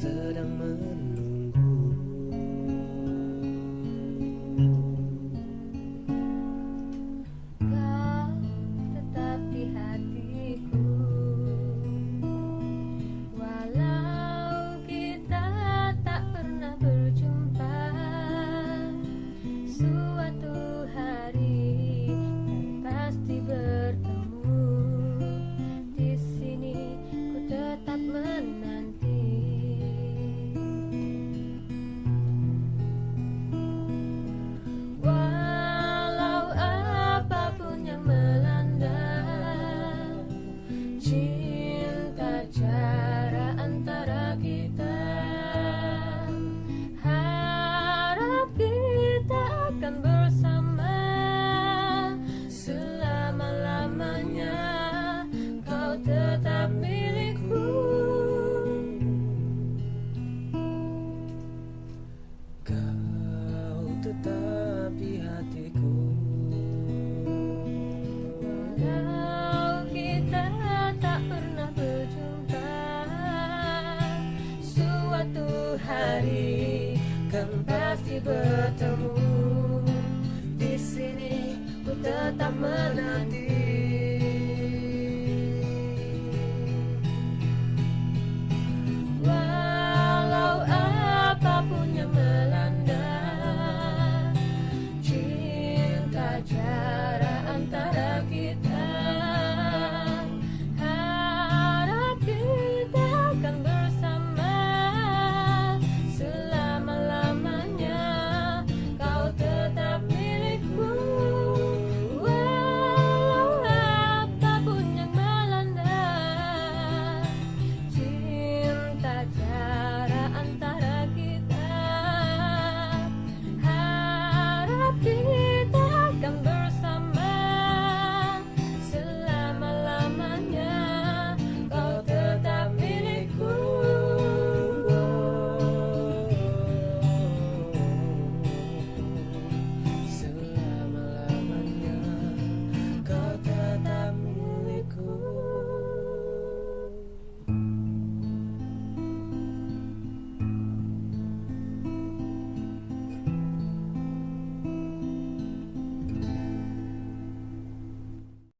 sedang menunggu. Kau tetap di hatiku, walau kita tak pernah berjumpa. Suatu hari kan pasti bertemu. Di sini ku tetap menanti. Walau apapun yang melanda, cinta jarak antara kita, harap kita akan bersama selama-lamanya. Kau tetap milikku. Kau tetap di hatiku, walau kita tak pernah berjumpa. Suatu hari kan pasti bertemu.